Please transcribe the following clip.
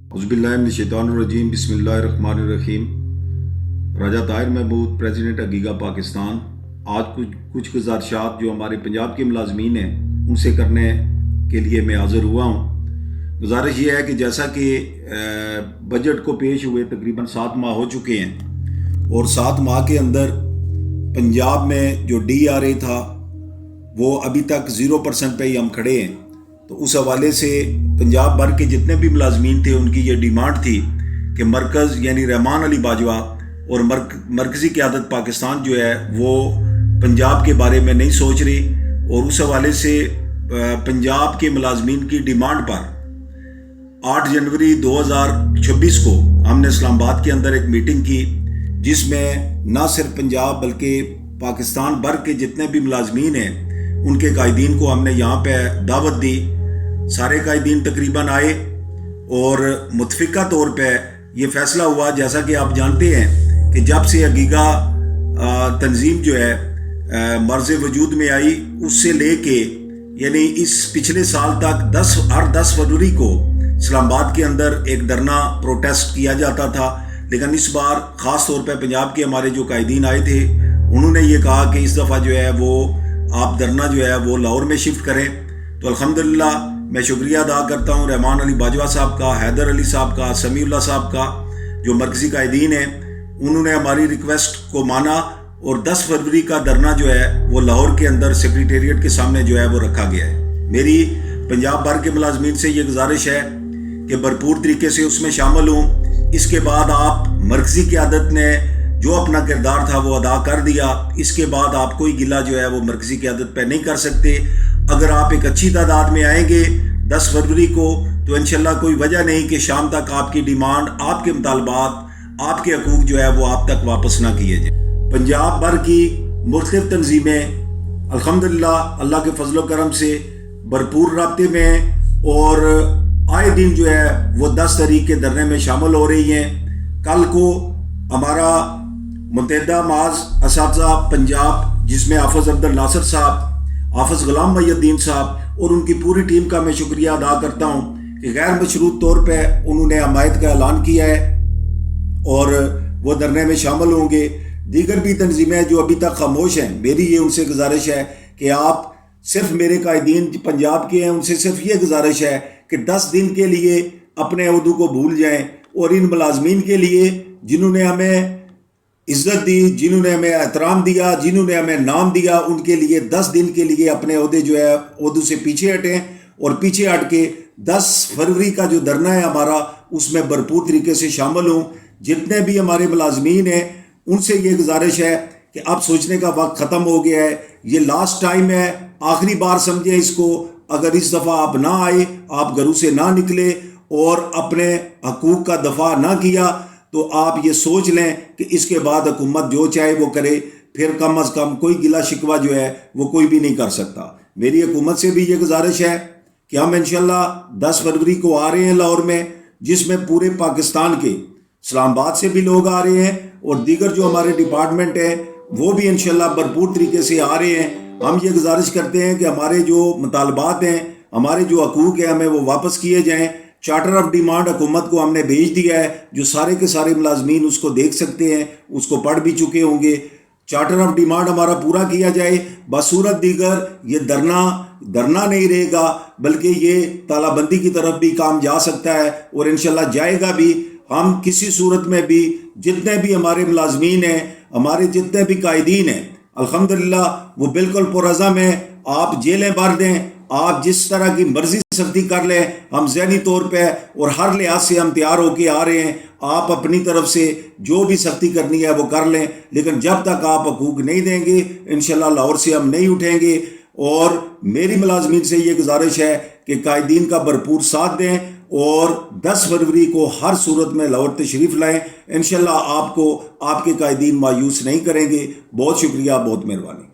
अज़बिल्लाहिमिनश्शैतानिर्रजीम बिस्मिल्लाहिर्रहमानिर्रहीम। राजा ताहिर महमूद, प्रेसिडेंट हकीका पाकिस्तान। आज कुछ गुज़ारिशात जो हमारे पंजाब के मुलाजमीन हैं उनसे करने के लिए मैं हाज़िर हुआ हूँ। गुजारिश ये है कि जैसा कि बजट को पेश हुए तकरीबन 7 माह हो चुके हैं और 7 माह के अंदर पंजाब में जो DRA था वो अभी तक 0% पे ही हम खड़े हैं। तो उस हवाले से पंजाब भर के जितने भी मुलाजमीन थे उनकी ये डिमांड थी कि मरकज़ यानी रहमान अली बाजवा और मरकज़ी क़यादत पाकिस्तान जो है वो पंजाब के बारे में नहीं सोच रही, और उस हवाले से पंजाब के मुलाजमीन की डिमांड पर 8 जनवरी 2026 को हमने इस्लामाबाद के अंदर एक मीटिंग की, जिसमें ना सिर्फ पंजाब बल्कि पाकिस्तान भर के जितने भी मुलाजमीन हैं उनके कायदीन को हमने यहाँ पे दावत दी। सारे कायदीन तकरीबन आए और मुतफ़िका तौर पे ये फ़ैसला हुआ, जैसा कि आप जानते हैं कि जब से हकीका तंजीम जो है मर्ज़ वजूद में आई उससे लेके यानी इस पिछले साल तक हर 10 फरवरी को इस्लामाबाद के अंदर एक धरना प्रोटेस्ट किया जाता था। लेकिन इस बार ख़ास तौर पे पंजाब के हमारे जो कायदीन आए थे उन्होंने ये कहा कि इस दफ़ा जो है वो आप धरना जो है वो लाहौर में शिफ्ट करें। तो अल्हम्दुलिल्लाह मैं शुक्रिया अदा करता हूँ रहमान अली बाजवा साहब का, हैदर अली साहब का, समीउल्लाह साहब का, जो मरकज़ी कायदीन हैं। उन्होंने हमारी रिक्वेस्ट को माना और 10 फरवरी का धरना जो है वो लाहौर के अंदर सेक्रेटेरिएट के सामने जो है वो रखा गया है। मेरी पंजाब भर के मुलाजमीन से ये गुजारिश है कि भरपूर तरीके से उसमें शामिल हों। इसके बाद आप मरकज़ी क़यादत ने जो अपना किरदार था वो अदा कर दिया, इसके बाद आप कोई गिला जो है वो मरकज़ी क़यादत पे नहीं कर सकते। अगर आप एक अच्छी तादाद में आएंगे 10 फरवरी को तो इंशाल्लाह कोई वजह नहीं कि शाम तक आपकी डिमांड, आपके मुतालबात, आपके हकूक़ जो है वो आप तक वापस ना किए जाए। पंजाब भर की मुख्तलिफ तंजीमें अल्हम्दुलिल्लाह अल्लाह के फजल व करम से भरपूर राब्ते में और आए दिन जो है वो 10 तारीख के धरने में शामिल हो रही हैं। कल को हमारा मुत्तहिदा माज़ असातिज़ा पंजाब, जिसमें हाफ़िज़ अब्दुल नासिर साहब, हाफ़िज़ ग़ुलाम मुहिउद्दीन साहब और उनकी पूरी टीम का मैं शुक्रिया अदा करता हूँ कि गैर मशरूत तौर पे उन्होंने हमायत का ऐलान किया है और वो धरने में शामिल होंगे। दीगर भी तंजीमें जो अभी तक खामोश हैं, मेरी ये उनसे गुजारिश है कि आप सिर्फ मेरे कायदीन पंजाब के हैं, उनसे सिर्फ ये गुजारिश है कि 10 दिन के लिए अपने अहदों को भूल जाएँ और इन मुलाजमीन के लिए जिन्होंने हमें इज़्ज़त दी, जिन्होंने हमें एहतराम दिया, जिन्होंने हमें नाम दिया, उनके लिए 10 दिन के लिए अपने ओहदे जो है ओहदों से पीछे हटें और पीछे हट के 10 फरवरी का जो धरना है हमारा उसमें भरपूर तरीके से शामिल हों। जितने भी हमारे मुलाजमीन हैं उनसे ये गुजारिश है कि अब सोचने का वक्त ख़त्म हो गया है, ये लास्ट टाइम है, आखिरी बार समझें इसको। अगर इस दफ़ा आप ना आए, आप घरों से ना निकले और अपने हकूक़ का दफ़ा ना किया तो आप ये सोच लें कि इसके बाद हुकूमत जो चाहे वो करे, फिर कम अज़ कम कोई गिला शिकवा जो है वो कोई भी नहीं कर सकता। मेरी हुकूमत से भी ये गुजारिश है कि हम इंशाल्लाह 10 फरवरी को आ रहे हैं लाहौर में, जिसमें पूरे पाकिस्तान के इस्लामाबाद से भी लोग आ रहे हैं और दीगर जो हमारे डिपार्टमेंट हैं वो भी इंशाल्लाह भरपूर तरीके से आ रहे हैं। हम ये गुजारिश करते हैं कि हमारे जो मुतालबात हैं, हमारे जो हकूक़ हैं, हमें वो वापस किए जाएँ। चार्टर ऑफ डिमांड हुकूमत को हमने भेज दिया है, जो सारे के सारे मुलाजमीन उसको देख सकते हैं, उसको पढ़ भी चुके होंगे। चार्टर ऑफ डिमांड हमारा पूरा किया जाए, बसूरत दीगर ये धरना नहीं रहेगा बल्कि ये तालाबंदी की तरफ भी काम जा सकता है और इंशाल्लाह जाएगा भी। हम किसी सूरत में भी जितने भी हमारे मुलाजमीन हैं, हमारे जितने भी कायदीन हैं, अल्हम्दुलिल्लाह वो बिल्कुल पुरअज़म हैं। आप जेलें भर दें, आप जिस तरह की मर्जी सख्ती कर लें, हम ज़हनी तौर पे और हर लिहाज से हम तैयार होके आ रहे हैं। आप अपनी तरफ से जो भी सख्ती करनी है वो कर लें, लेकिन जब तक आप हकूक़ नहीं देंगे इंशाल्लाह लाहौर से हम नहीं उठेंगे। और मेरी मुलाजमीन से ये गुजारिश है कि कायदीन का भरपूर साथ दें और 10 फरवरी को हर सूरत में लाहौर तशरीफ़ लाएँ। इंशाल्लाह आपको आपके कायदीन मायूस नहीं करेंगे। बहुत शुक्रिया, बहुत मेहरबानी।